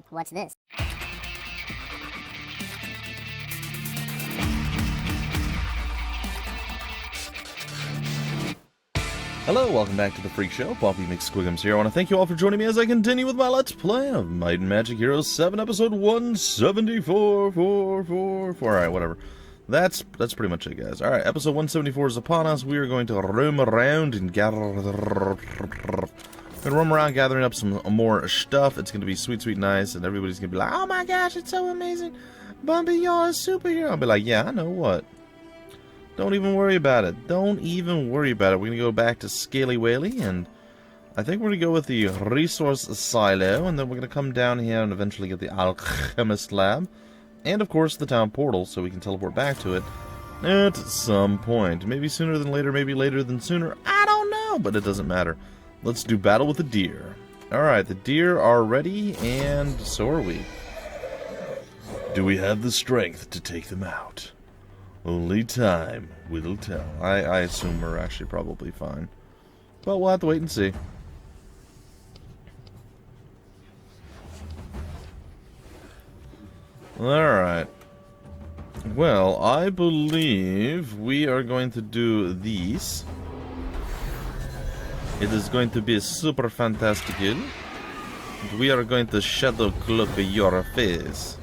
What's this? Hello, welcome back to the Freak Show. Bumpy McSquigums here. I want to thank you all for joining me as I continue with my Let's Play of Might Magic Heroes VII, episode 174. Alright, whatever. That's pretty much it, guys. Alright, episode 174 is upon us. We are going to roam around and roam around gathering up some more stuff. It's going to be sweet, nice, and everybody's going to be like, oh my gosh, it's so amazing. Bumpy, you're a superhero. I'll be like, yeah, I know what. Don't even worry about it. Don't even worry about it. We're going to go back to Scaly Whaley, and I think we're going to go with the Resource Silo, and then we're going to come down here and eventually get the Alchemist Lab, and of course the Town Portal, so we can teleport back to it at some point. Maybe sooner than later, maybe later than sooner. I don't know, but it doesn't matter. Let's do battle with the deer. Alright, the deer are ready, and so are we. Do we have the strength to take them out? Only time will tell. I assume we're actually probably fine. But we'll have to wait and see. Alright. Well, I believe we are going to do these. It is going to be super fantastical. We are going to shadow cloak your face.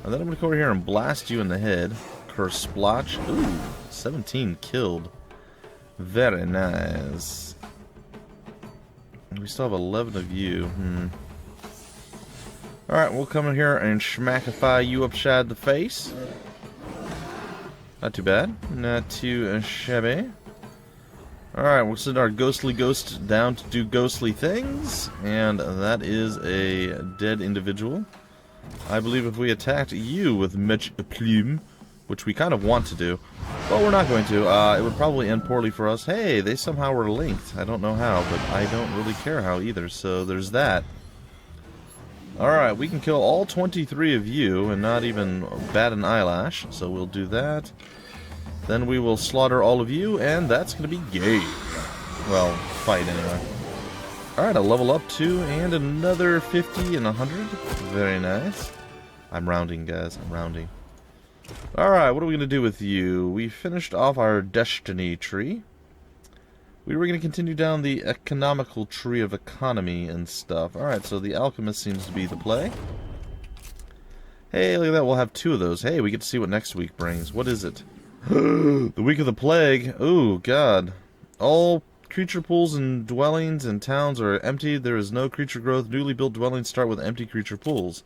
And then I'm going to go over here and blast you in the head. Splotch. Ooh, 17 killed. Very nice. We still have 11 of you. Alright, we'll come in here and schmackify you upside the face. Not too bad. Not too shabby. Alright, we'll send our ghostly ghost down to do ghostly things. And that is a dead individual. I believe if we attacked you with Mech Plume, which we kind of want to do, but we're not going to. It would probably end poorly for us. Hey, they somehow were linked. I don't know how, but I don't really care how either, so there's that. Alright, we can kill all 23 of you and not even bat an eyelash, so we'll do that. Then we will slaughter all of you, and that's going to be game. Well, fight anyway. Alright, a level up 2, and another 50 and 100. Very nice. I'm rounding, guys. I'm rounding. Alright, what are we going to do with you? We finished off our destiny tree. We were going to continue down the economical tree of economy and stuff. Alright, so the alchemist seems to be the play. Hey, look at that, we'll have 2 of those. Hey, we get to see what next week brings. What is it? The week of the plague. Ooh, God. All creature pools and dwellings and towns are empty. There is no creature growth. Newly built dwellings start with empty creature pools.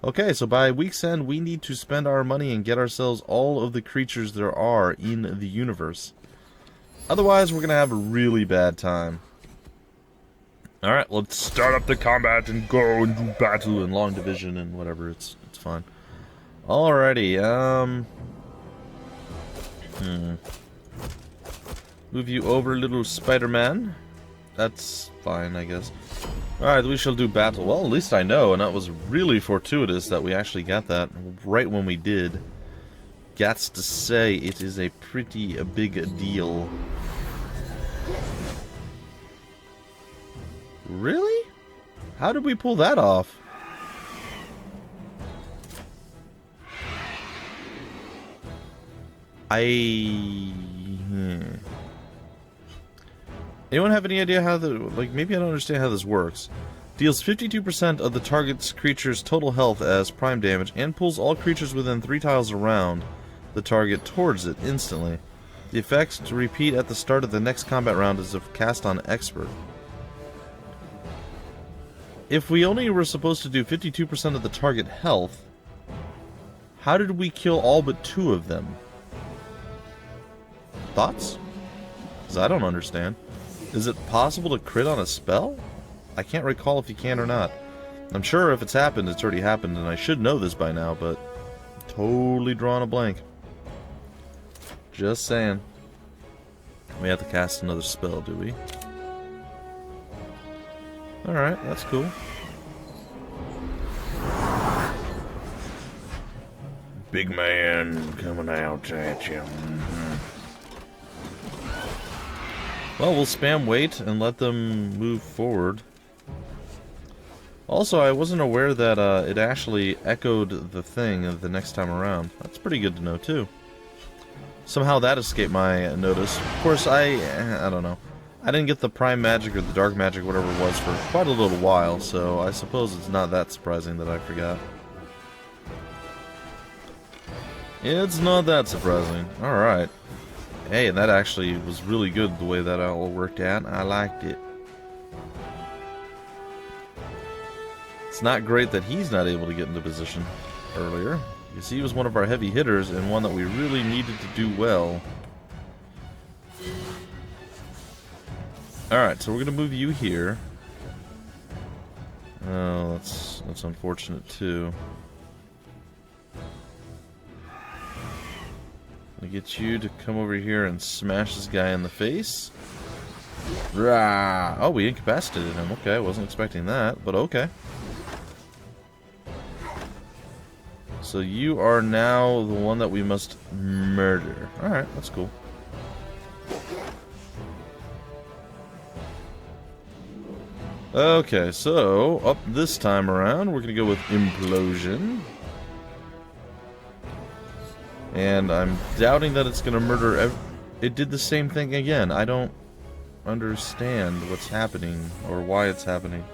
Okay, so by week's end, we need to spend our money and get ourselves all of the creatures there are in the universe. Otherwise, we're going to have a really bad time. Alright, let's start up the combat and go and do battle and long division and whatever. It's fine. Alrighty, Move you over, little Spider-Man. That's fine, I guess. Alright, we shall do battle. Well, at least I know, and that was really fortuitous that we actually got that right when we did. Gats to say, it is a pretty big deal. Really? How did we pull that off? Anyone have any idea how maybe I don't understand how this works. Deals 52% of the target's creature's total health as prime damage, and pulls all creatures within 3 tiles around the target towards it instantly. The effects to repeat at the start of the next combat round is if cast on Expert. If we only were supposed to do 52% of the target health, how did we kill all but 2 of them? Thoughts? Because I don't understand. Is it possible to crit on a spell? I can't recall if you can or not. I'm sure if it's happened, it's already happened, and I should know this by now, but totally drawing a blank. Just saying. We have to cast another spell, do we? Alright, that's cool. Big man coming out at you. Well, we'll spam wait and let them move forward. Also, I wasn't aware that it actually echoed the thing the next time around. That's pretty good to know, too. Somehow that escaped my notice. Of course, I don't know. I didn't get the Prime Magic or the Dark Magic, whatever it was, for quite a little while, so I suppose it's not that surprising that I forgot. It's not that surprising. Alright. Hey, that actually was really good the way that all worked out. I liked it. It's not great that he's not able to get into position earlier. You see, he was one of our heavy hitters and one that we really needed to do well. Alright, so we're going to move you here. Oh, that's unfortunate too. I'm gonna get you to come over here and smash this guy in the face. Rah! Oh, we incapacitated him. Okay, I wasn't expecting that, but okay. So you are now the one that we must murder. Alright, that's cool. Okay, so up this time around, we're gonna go with Implosion. And I'm doubting that it's gonna murder it did the same thing again. I don't understand what's happening or why it's happening.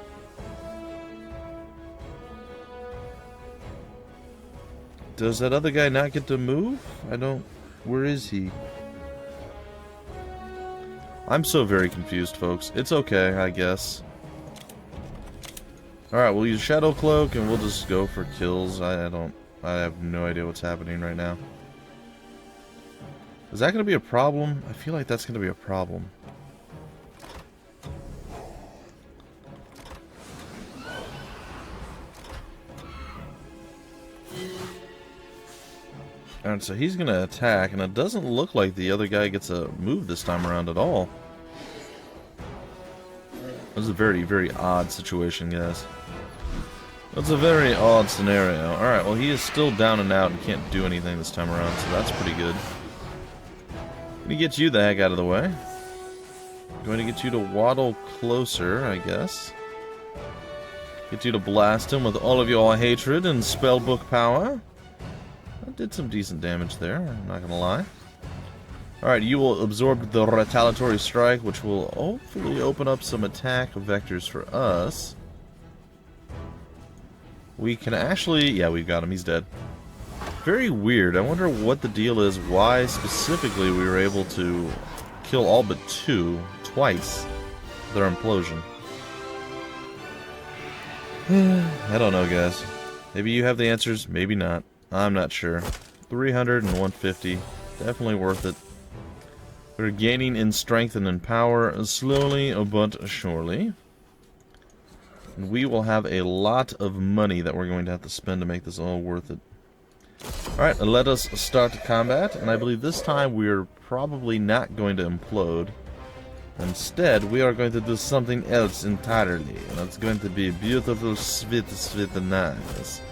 Does that other guy not get to move? I don't... Where is he? I'm so very confused, folks. It's okay, I guess. Alright, we'll use Shadow Cloak and we'll just go for kills. I have no idea what's happening right now. Is that going to be a problem? I feel like that's going to be a problem. Alright, so he's going to attack, and it doesn't look like the other guy gets a move this time around at all. This is a very, very odd situation, guys. That's a very odd scenario. Alright, well he is still down and out and can't do anything this time around, so that's pretty good. Let me get you the heck out of the way. Going to get you to waddle closer, I guess. Get you to blast him with all of your hatred and spellbook power. I did some decent damage there, I'm not gonna lie. Alright, you will absorb the retaliatory strike, which will hopefully open up some attack vectors for us. We can actually... Yeah, we've got him, he's dead. Very weird. I wonder what the deal is, why specifically we were able to kill all but two, twice, with their implosion. I don't know, guys. Maybe you have the answers, maybe not. I'm not sure. 300 and 150. Definitely worth it. We're gaining in strength and in power, slowly but surely. And we will have a lot of money that we're going to have to spend to make this all worth it. Alright, let us start combat, and I believe this time we're probably not going to implode. Instead, we are going to do something else entirely, and it's going to be beautiful, sweet, and nice.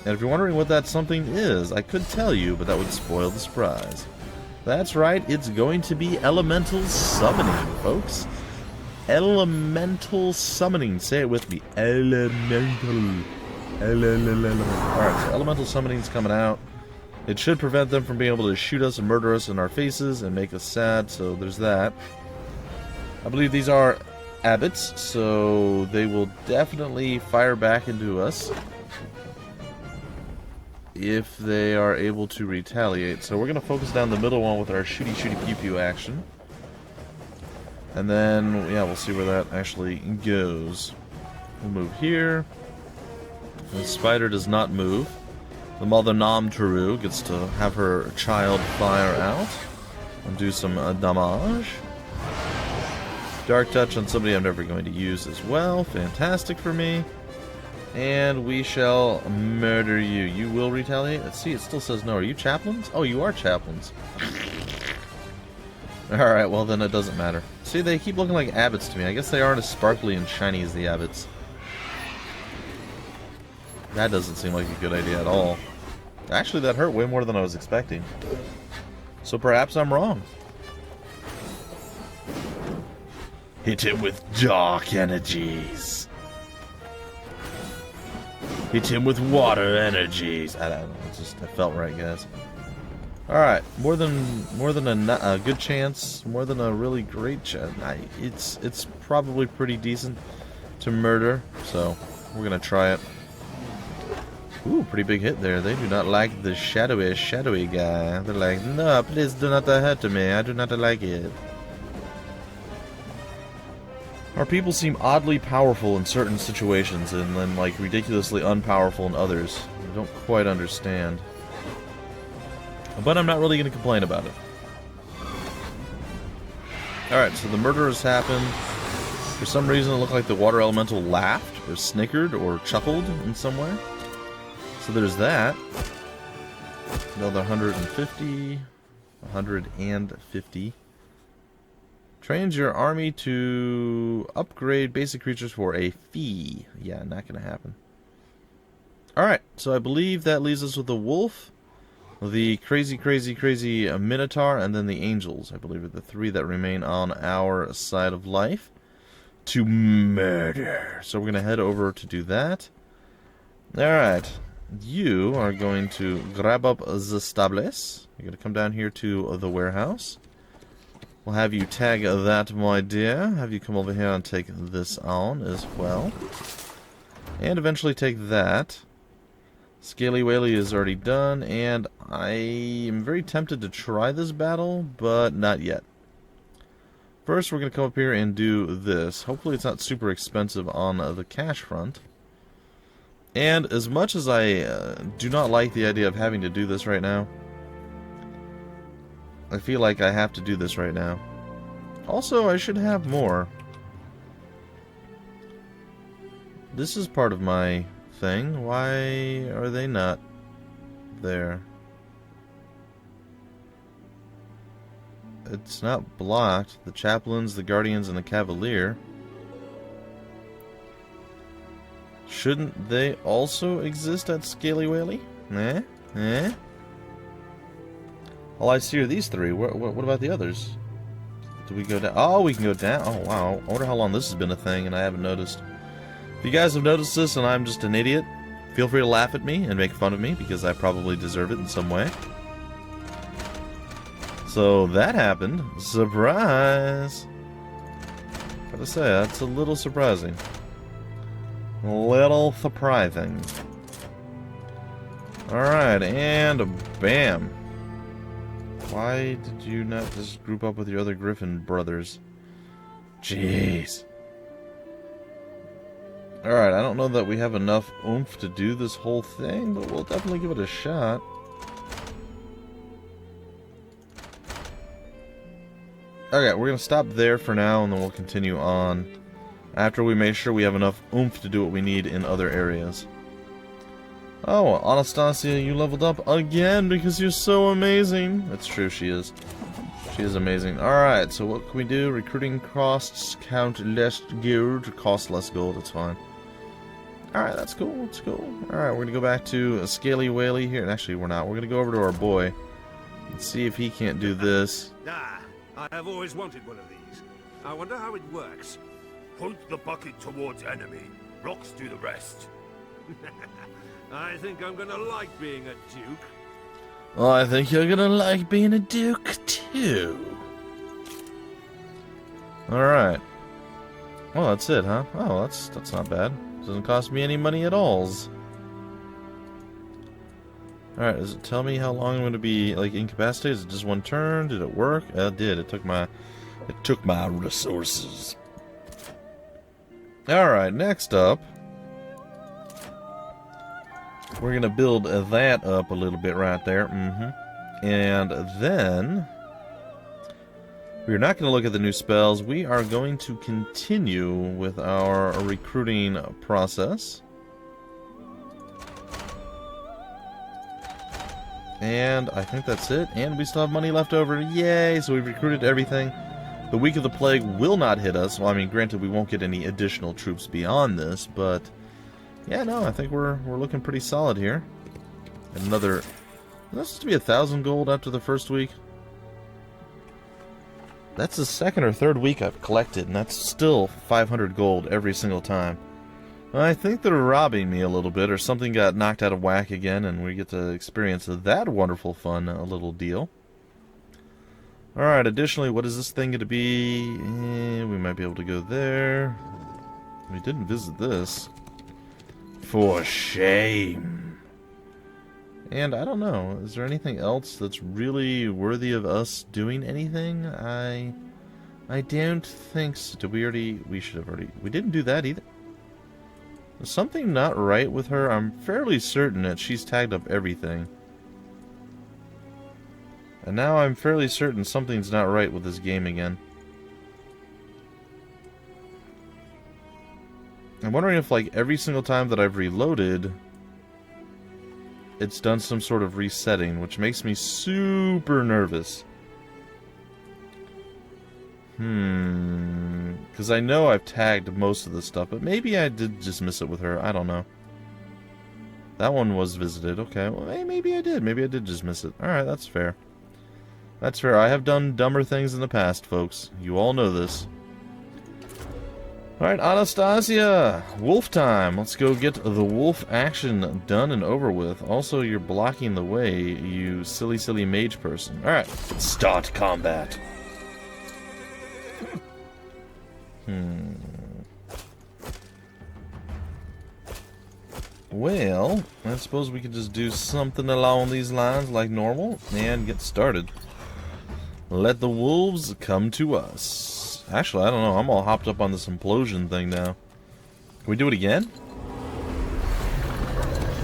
And if you're wondering what that something is, I could tell you, but that would spoil the surprise. That's right, it's going to be elemental summoning, folks. Elemental summoning. Say it with me. Elemental. Alright, so elemental summoning's coming out. It should prevent them from being able to shoot us and murder us in our faces and make us sad, so there's that. I believe these are abbots, so they will definitely fire back into us if they are able to retaliate. So we're going to focus down the middle one with our shooty pew pew action. And then, yeah, we'll see where that actually goes. We'll move here. The spider does not move. The mother Namtaru gets to have her child fire out and do some damage. Dark touch on somebody I'm never going to use as well. Fantastic for me. And we shall murder you. You will retaliate? Let's see, it still says no. Are you chaplains? Oh, you are chaplains. Alright, well then it doesn't matter. See, they keep looking like abbots to me. I guess they aren't as sparkly and shiny as the abbots. That doesn't seem like a good idea at all. Actually, that hurt way more than I was expecting. So perhaps I'm wrong. Hit it with dark energies. Hit him with water energies. I don't know. It felt right, guys. All right, more than a good chance, more than a really great chance. It's probably pretty decent to murder, so we're gonna try it. Ooh, pretty big hit there. They do not like the shadowy guy. They're like, no, please do not hurt me. I do not like it. Our people seem oddly powerful in certain situations and then, like, ridiculously unpowerful in others. I don't quite understand. But I'm not really going to complain about it. Alright, so the murder has happened. For some reason, it looked like the water elemental laughed, or snickered, or chuckled in some way. So there's that. Another 150. 150. Trains your army to upgrade basic creatures for a fee. Yeah, not going to happen. Alright, so I believe that leaves us with the wolf, the crazy minotaur, and then the angels. I believe are the three that remain on our side of life to murder. So we're going to head over to do that. Alright. You are going to grab up the stables. You're going to come down here to the warehouse. We'll have you tag that, my dear. Have you come over here and take this on as well. And eventually take that. Scaly Whaley is already done, and I am very tempted to try this battle, but not yet. First, we're going to come up here and do this. Hopefully it's not super expensive on the cash front. And as much as I do not like the idea of having to do this right now, I feel like I have to do this right now. Also, I should have more. This is part of my thing. Why are they not there? It's not blocked. The chaplains, the guardians, and the cavalier. Shouldn't they also exist at Scaly Whaley? Eh? All I see are these three. What about the others? Do we go down? Oh, we can go down. Oh, wow. I wonder how long this has been a thing and I haven't noticed. If you guys have noticed this and I'm just an idiot, feel free to laugh at me and make fun of me because I probably deserve it in some way. So that happened. Surprise! Gotta say, that's a little surprising. Little surprising. Alright, and bam. Why did you not just group up with your other Griffin brothers? Jeez. Alright, I don't know that we have enough oomph to do this whole thing, but we'll definitely give it a shot. Okay, we're going to stop there for now, and then we'll continue on after we make sure we have enough oomph to do what we need in other areas. Oh, Anastasia, you leveled up again because you're so amazing. That's true, she is. She is amazing. Alright, so what can we do? Recruiting costs count less gold. Cost less gold, that's fine. Alright, that's cool, that's cool. Alright, we're going to go back to Scaly Whaley here. Actually, we're not. We're going to go over to our boy and see if he can't do this. Ah, I have always wanted one of these. I wonder how it works. Point the bucket towards enemy. Rocks do the rest. I think I'm gonna like being a duke. Well, I think you're gonna like being a duke, too. Alright. Well, that's it, huh? Oh, that's not bad. Doesn't cost me any money at all. Alright, does it tell me how long I'm gonna be, like, incapacitated? Is it just one turn? Did it work? It did. It took my resources. Alright, next up, we're going to build that up a little bit right there. And then, we're not going to look at the new spells. We are going to continue with our recruiting process. And I think that's it. And we still have money left over. Yay! So we've recruited everything. The Week of the Plague will not hit us. Well, I mean, granted, we won't get any additional troops beyond this, but yeah, no, I think we're looking pretty solid here. And another, that's supposed to be 1,000 gold after the first week. That's the second or third week I've collected, and that's still 500 gold every single time. I think they're robbing me a little bit, or something got knocked out of whack again, and we get to experience that wonderful fun little deal. Alright, additionally, what is this thing going to be? We might be able to go there. We didn't visit this. For shame. And I don't know, is there anything else that's really worthy of us doing anything? I don't think so. Did we already? We should have already. We didn't do that either. There's something not right with her. I'm fairly certain that she's tagged up everything. And now I'm fairly certain something's not right with this game again. I'm wondering if, like, every single time that I've reloaded, it's done some sort of resetting, which makes me super nervous. Because I know I've tagged most of this stuff, but maybe I did just miss it with her. I don't know. That one was visited. Okay, well, maybe I did. Maybe I did just miss it. Alright, that's fair. That's fair. I have done dumber things in the past, folks. You all know this. Alright, Anastasia! Wolf time! Let's go get the wolf action done and over with. Also, you're blocking the way, you silly, silly mage person. Alright, start combat. Well, I suppose we could just do something along these lines like normal and get started. Let the wolves come to us. Actually, I don't know. I'm all hopped up on this implosion thing now. Can we do it again?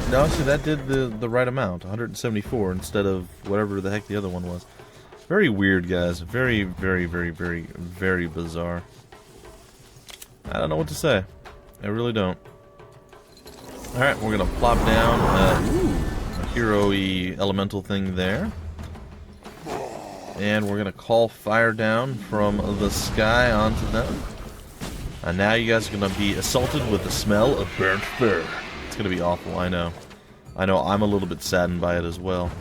No, actually, that did the right amount. 174 instead of whatever the heck the other one was. Very weird, guys. Very, very, very, very, very bizarre. I don't know what to say. I really don't. Alright, we're gonna plop down a hero-y elemental thing there. And we're gonna call fire down from the sky onto them. And now you guys are gonna be assaulted with the smell of burnt fur. It's gonna be awful, I know. I know, I'm a little bit saddened by it as well.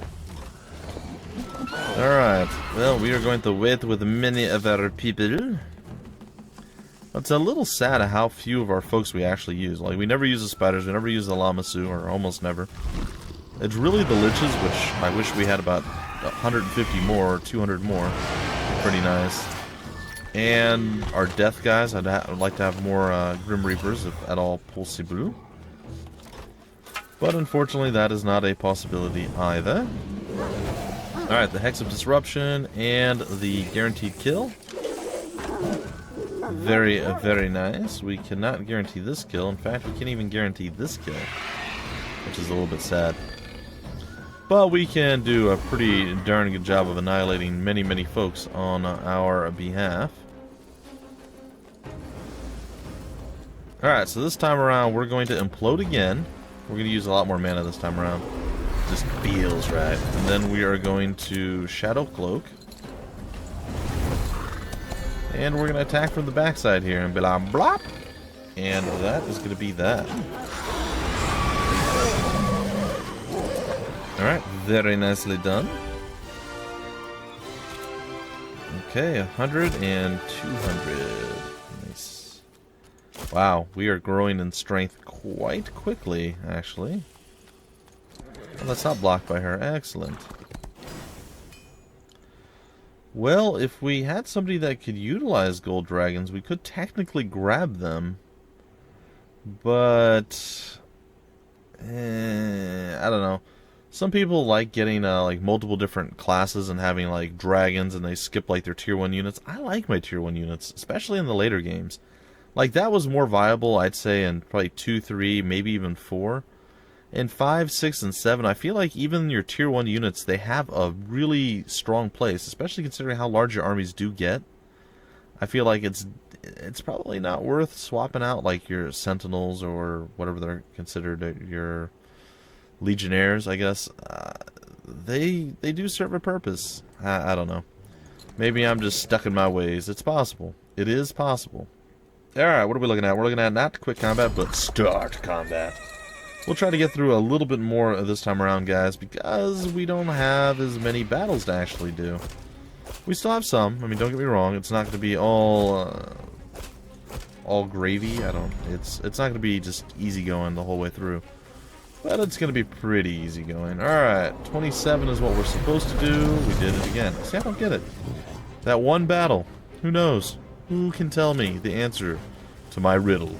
Alright, well, we are going to wait with many of our people. It's a little sad how few of our folks we actually use. Like, we never use the spiders, we never use the Lamasu, or almost never. It's really the liches, which I wish we had about 150 more, or 200 more. Pretty nice. And our death guys, I'd like to have more Grim Reapers, if at all possible. But unfortunately, that is not a possibility either. Alright, the Hex of Disruption and the Guaranteed Kill. Very, very nice. We cannot guarantee this kill. In fact, we can't even guarantee this kill, which is a little bit sad. But we can do a pretty darn good job of annihilating many, many folks on our behalf. Alright, so this time around, we're going to implode again. We're going to use a lot more mana this time around. Just feels right. And then we are going to Shadow Cloak. And we're going to attack from the backside here and be like, blop! And that is going to be that. Alright, very nicely done. Okay, 100 and 200. Nice. Wow, we are growing in strength quite quickly, actually. Well, that's not blocked by her. Excellent. Well, if we had somebody that could utilize gold dragons, we could technically grab them. But I don't know. Some people like getting like multiple different classes and having like dragons, and they skip like their tier 1 units. I like my tier 1 units, especially in the later games. Like, that was more viable, I'd say, in probably 2, 3, maybe even 4. In 5, 6, and 7, I feel like even your tier 1 units, they have a really strong place, especially considering how large your armies do get. I feel like it's probably not worth swapping out like your sentinels or whatever they're considered, your legionnaires, I guess. They do serve a purpose. I don't know. Maybe I'm just stuck in my ways. It's possible. It is possible. Alright, what are we looking at? We're looking at not quick combat, but start combat. We'll try to get through a little bit more this time around, guys, because we don't have as many battles to actually do. We still have some. I mean, don't get me wrong. It's not going to be all all gravy. It's not going to be just easy going the whole way through. But it's going to be pretty easy going. Alright, 27 is what we're supposed to do. We did it again. See, I don't get it. That one battle. Who knows? Who can tell me the answer to my riddle?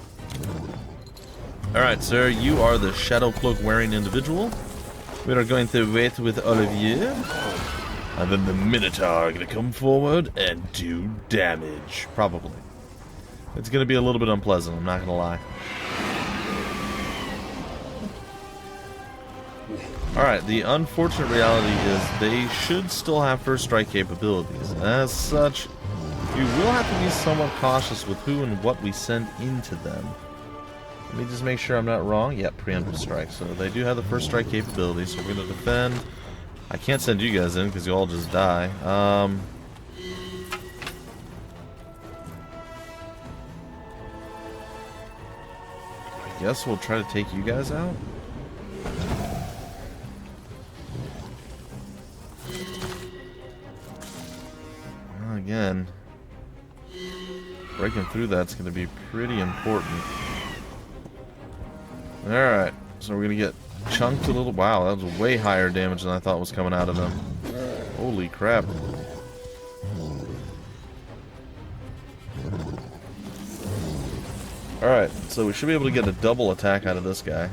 Alright, sir, you are the shadow cloak wearing individual. We are going to wait with Olivier. And then the Minotaur are going to come forward and do damage. Probably. It's going to be a little bit unpleasant, I'm not going to lie. Alright, the unfortunate reality is they should still have first strike capabilities. As such, you will have to be somewhat cautious with who and what we send into them. Let me just make sure I'm not wrong. Yep, preemptive strike. So they do have the first strike capabilities, so we're going to defend. I can't send you guys in because you all just die. I guess we'll try to take you guys out. Again, breaking through that's going to be pretty important. Alright, so we're going to get chunked a little. Wow, that was way higher damage than I thought was coming out of them. Holy crap. Alright, so we should be able to get a double attack out of this guy.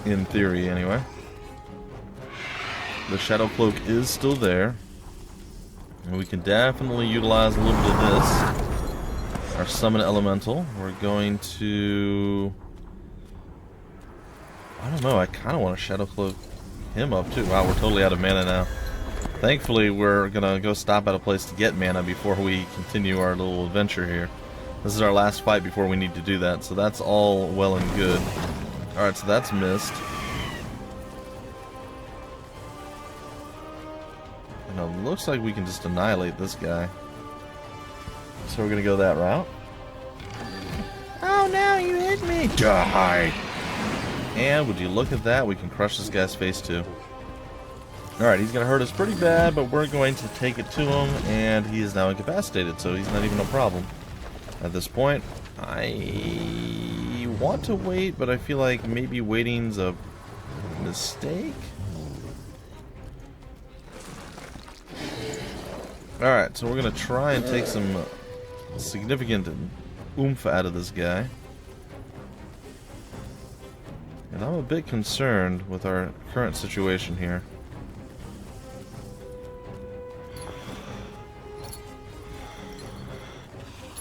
In theory, anyway. The Shadow Cloak is still there. And we can definitely utilize a little bit of this. Our Summon Elemental. We're going to... I don't know, I kind of want to Shadow Cloak him up too. Wow, we're totally out of mana now. Thankfully, we're going to go stop at a place to get mana before we continue our little adventure here. This is our last fight before we need to do that, so that's all well and good. Alright, so that's missed. And it looks like we can just annihilate this guy. So we're going to go that route. Oh no, you hit me! Die! And would you look at that, we can crush this guy's face too. Alright, he's going to hurt us pretty bad, but we're going to take it to him, and he is now incapacitated, so he's not even a problem. At this point, I want to wait, but I feel like maybe waiting's a mistake. Alright, so we're going to try and take some significant oomph out of this guy. And I'm a bit concerned with our current situation here.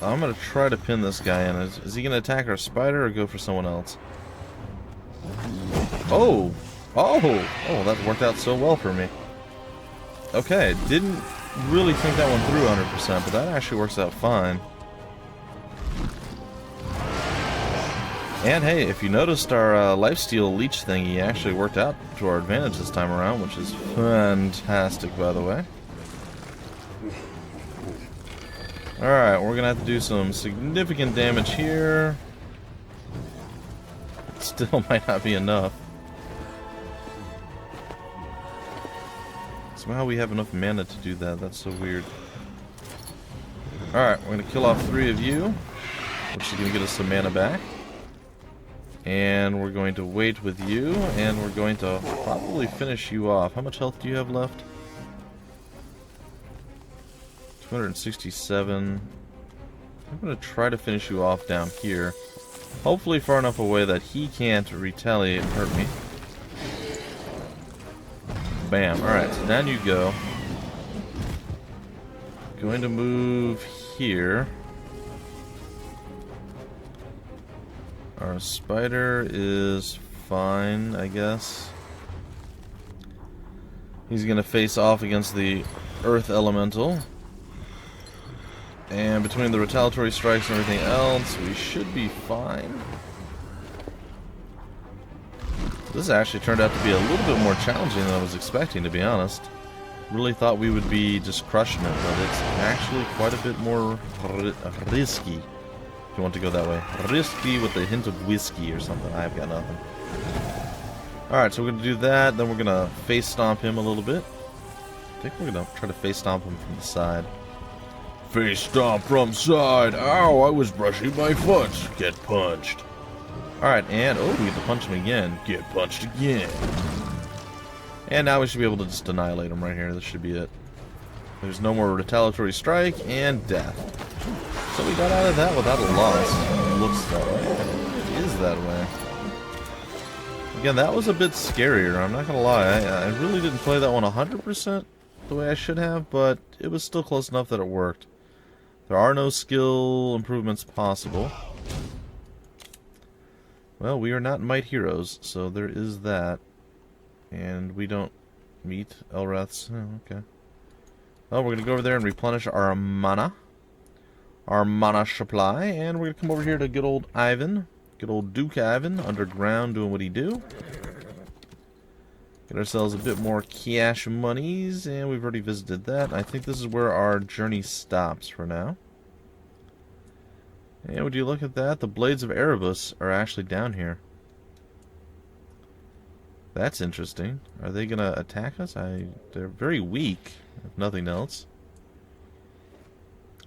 I'm going to try to pin this guy in. Is he going to attack our spider or go for someone else? Oh! Oh! Oh, that worked out so well for me. Okay, didn't really think that one through 100%, but that actually works out fine. And hey, if you noticed our lifesteal leech thingy actually worked out to our advantage this time around, which is fantastic, by the way. Alright, we're gonna have to do some significant damage here. It still might not be enough. Somehow we have enough mana to do that. That's so weird. Alright, we're gonna kill off 3 of you, which is gonna get us some mana back. And we're going to wait with you, and we're going to probably finish you off. How much health do you have left? 267. I'm going to try to finish you off down here. Hopefully far enough away that he can't retaliate and hurt me. Bam. Alright, so down you go. Going to move here. Our spider is fine, I guess. He's going to face off against the earth elemental. And between the retaliatory strikes and everything else, we should be fine. This actually turned out to be a little bit more challenging than I was expecting, to be honest. Really thought we would be just crushing it, but it's actually quite a bit more risky. If you want to go that way. Risky with a hint of whiskey or something. I've got nothing. Alright, so we're going to do that. Then we're going to face stomp him a little bit. I think we're going to try to face stomp him from the side. Face stomp from side. Ow, I was brushing my foot. Get punched. Alright, and oh, we get to punch him again. Get punched again. And now we should be able to just annihilate him right here. This should be it. There's no more retaliatory strike and death. So we got out of that without a loss. It looks that way. It is that way. Again, that was a bit scarier, I'm not gonna lie. I really didn't play that one 100% the way I should have, but it was still close enough that it worked. There are no skill improvements possible. Well, we are not Might Heroes, so there is that. And we don't meet Elrath's. Oh, okay. Well, we're gonna go over there and replenish our mana. Our mana supply, and we're gonna come over here to good old Ivan. Good old Duke Ivan, underground, doing what he do. Get ourselves a bit more cash monies, and we've already visited that. I think this is where our journey stops for now. And would you look at that? The Blades of Erebus are actually down here. That's interesting. Are they gonna attack us? They're very weak, if nothing else.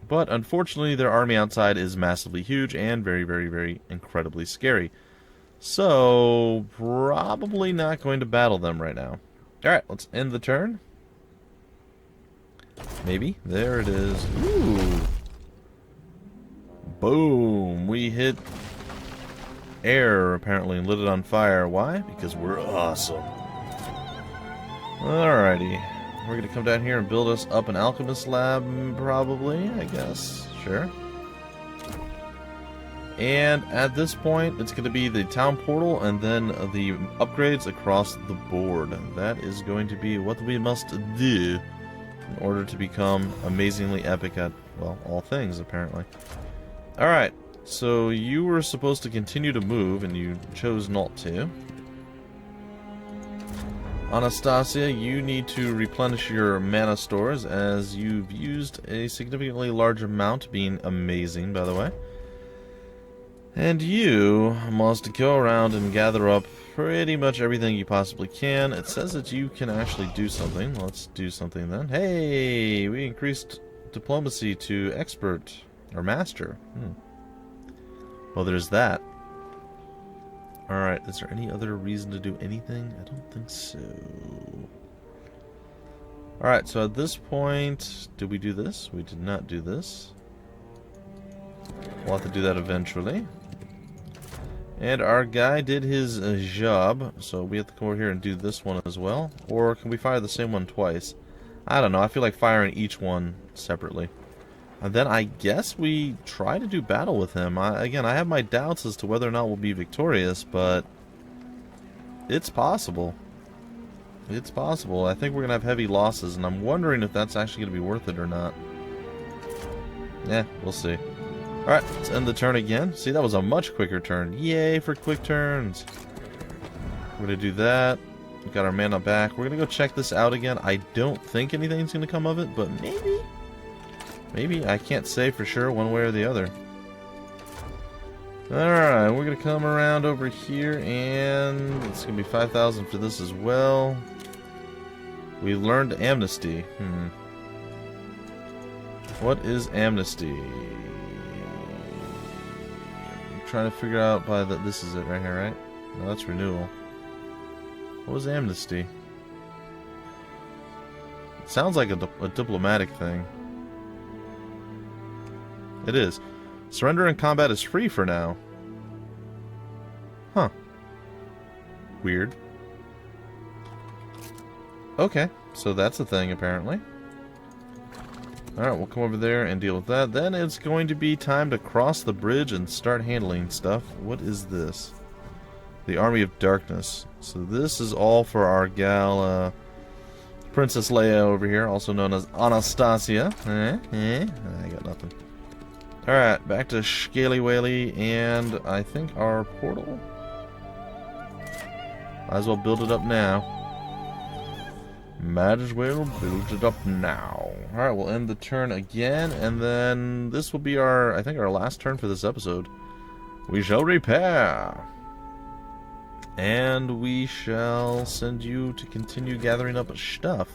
But unfortunately, their army outside is massively huge and very, very, very incredibly scary. So, probably not going to battle them right now. Alright, let's end the turn. Maybe. There it is. Ooh. Boom. We hit air, apparently, and lit it on fire. Why? Because we're awesome. Alrighty. We're going to come down here and build us up an alchemist lab, probably, I guess. Sure. And at this point, it's going to be the town portal and then the upgrades across the board. That is going to be what we must do in order to become amazingly epic at, well, all things, apparently. Alright, so you were supposed to continue to move, and you chose not to. Anastasia, you need to replenish your mana stores, as you've used a significantly large amount, being amazing, by the way. And you must go around and gather up pretty much everything you possibly can. It says that you can actually do something. Let's do something then. Hey, we increased diplomacy to expert, or master. Well, there's that. Alright, is there any other reason to do anything? I don't think so. Alright, so at this point, did we do this? We did not do this. We'll have to do that eventually. And our guy did his job, so we have to come over here and do this one as well. Or can we fire the same one twice? I don't know, I feel like firing each one separately. And then I guess we try to do battle with him. Again, I have my doubts as to whether or not we'll be victorious, but it's possible. It's possible. I think we're going to have heavy losses, and I'm wondering if that's actually going to be worth it or not. Yeah, we'll see. Alright, let's end the turn again. See, that was a much quicker turn. Yay for quick turns. We're going to do that. We got our mana back. We're going to go check this out again. I don't think anything's going to come of it, but maybe. Maybe. I can't say for sure one way or the other. Alright, we're going to come around over here, and it's going to be 5,000 for this as well. We learned amnesty. What is amnesty? I'm trying to figure out by that. This is it right here, right? No, that's renewal. What was amnesty? It sounds like a diplomatic thing. It is. Surrender in combat is free for now. Huh. Weird. Okay, so that's a thing apparently. Alright, we'll come over there and deal with that. Then it's going to be time to cross the bridge and start handling stuff. What is this? The Army of Darkness. So this is all for our gal, Princess Leia over here, also known as Anastasia. I got nothing. Alright, back to Scaly Whaley, and I think our portal. Might as well build it up now. Might as well build it up now. Alright, we'll end the turn again, and then this will be our, I think, our last turn for this episode. We shall repair. And we shall send you to continue gathering up stuff.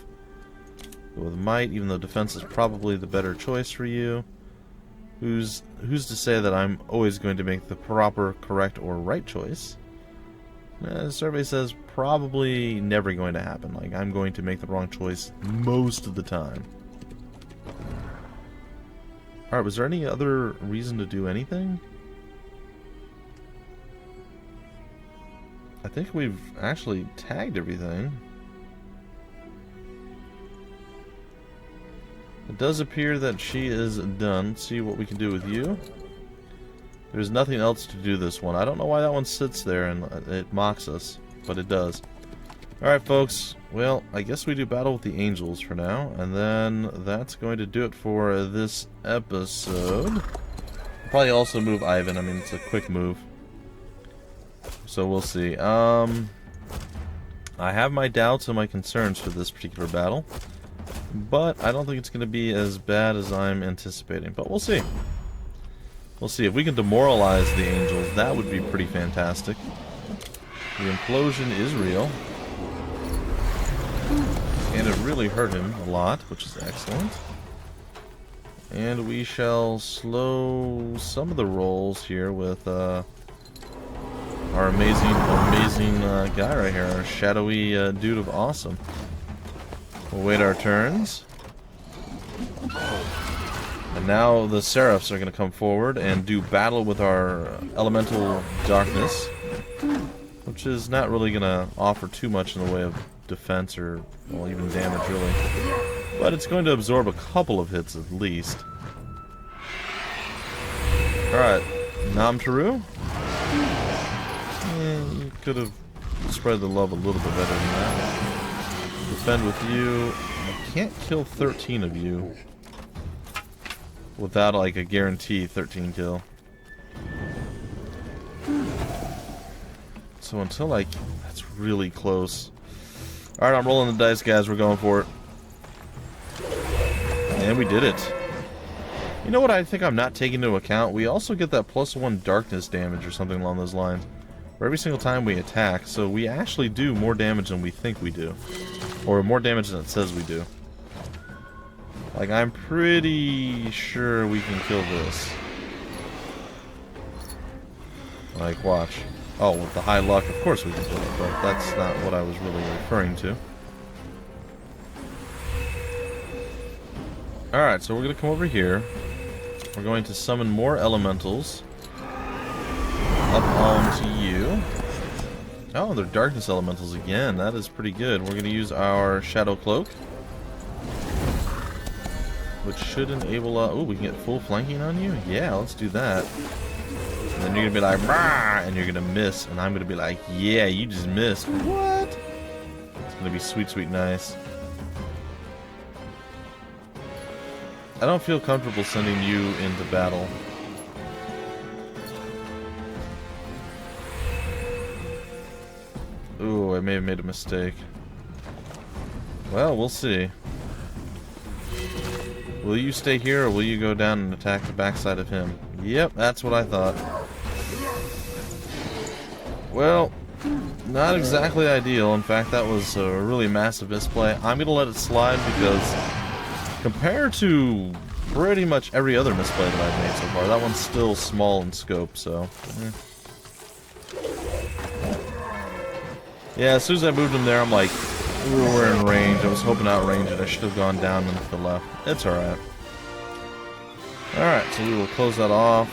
Go with Might, even though defense is probably the better choice for you. Who's to say that I'm always going to make the proper, correct, or right choice? The survey says probably never going to happen. Like, I'm going to make the wrong choice most of the time. Alright, was there any other reason to do anything? I think we've actually tagged everything. It does appear that she is done. Let's see what we can do with you. There's nothing else to do this one. I don't know why that one sits there and it mocks us, but it does. Alright, folks. Well, I guess we do battle with the angels for now, and then that's going to do it for this episode. I'll probably also move Ivan. I mean, it's a quick move. So we'll see. I have my doubts and my concerns for this particular battle, but I don't think it's going to be as bad as I'm anticipating. But we'll see. We'll see. If we can demoralize the angels, that would be pretty fantastic. The implosion is real. And it really hurt him a lot, which is excellent. And we shall slow some of the rolls here with our amazing guy right here, our shadowy dude of awesome. We'll wait our turns. And now the Seraphs are going to come forward and do battle with our elemental darkness, which is not really going to offer too much in the way of defense or, well, even damage really. But it's going to absorb a couple of hits at least. Alright, Namtaru. You could have spread the love a little bit better than that. Defend with you. I can't kill 13 of you without like a guarantee 13 kill. So until like that's really close. Alright, I'm rolling the dice, guys. We're going for it. And we did it. You know what I think I'm not taking into account? We also get that +1 darkness damage or something along those lines for every single time we attack, so we actually do more damage than we think we do. Or more damage than it says we do. Like, I'm pretty sure we can kill this. Like, watch. Oh, with the high luck, of course we can kill it, but that's not what I was really referring to. Alright, so we're going to come over here. We're going to summon more elementals up onto you. Oh, they're darkness elementals again. That is pretty good. We're going to use our shadow cloak, which should enable oh, we can get full flanking on you? Yeah, let's do that. And then you're going to be like, "Rah!" And you're going to miss, and I'm going to be like, yeah, you just missed. What? It's going to be sweet, sweet nice. I don't feel comfortable sending you into battle. Ooh, I may have made a mistake. Well, we'll see. Will you stay here, or will you go down and attack the backside of him? Yep, that's what I thought. Well, not exactly ideal. In fact, that was a really massive misplay. I'm going to let it slide because compared to pretty much every other misplay that I've made so far, that one's still small in scope, so... Yeah, as soon as I moved him there, I'm like, ooh, we're in range. I was hoping to outrange it. I should have gone down and to the left. It's alright. Alright, so we will close that off.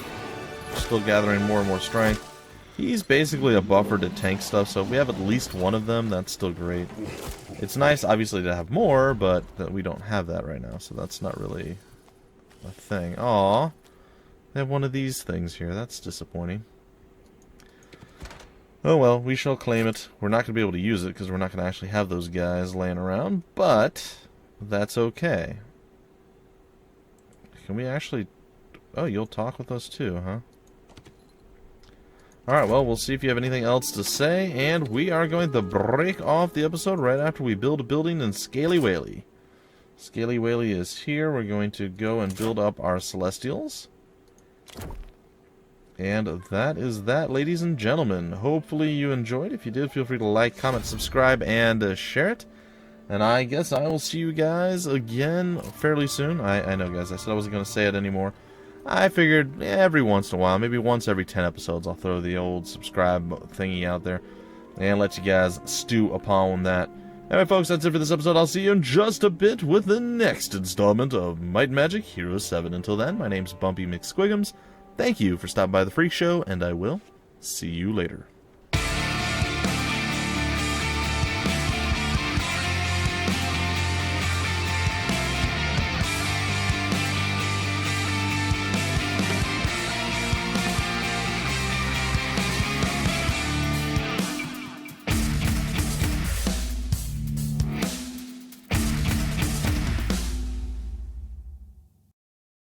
Still gathering more and more strength. He's basically a buffer to tank stuff, so if we have at least one of them, that's still great. It's nice, obviously, to have more, but we don't have that right now, so that's not really a thing. Aww. They have one of these things here. That's disappointing. Oh well, we shall claim it. We're not going to be able to use it because we're not going to actually have those guys laying around, but that's okay. Can we actually... Oh, you'll talk with us too, huh? Alright, well, we'll see if you have anything else to say, and we are going to break off the episode right after we build a building in Scaly Whaley. Scaly Whaley is here. We're going to go and build up our Celestials. And that is that, ladies and gentlemen. Hopefully you enjoyed. If you did, feel free to like, comment, subscribe, and share it. And I guess I will see you guys again fairly soon. I know, guys, I said I wasn't going to say it anymore. I figured every once in a while, maybe once every 10 episodes, I'll throw the old subscribe thingy out there and let you guys stew upon that. Anyway, folks, that's it for this episode. I'll see you in just a bit with the next installment of Might Magic Heroes VII. Until then, my name's Bumpy McSquigums. Thank you for stopping by the Freak Show, and I will see you later.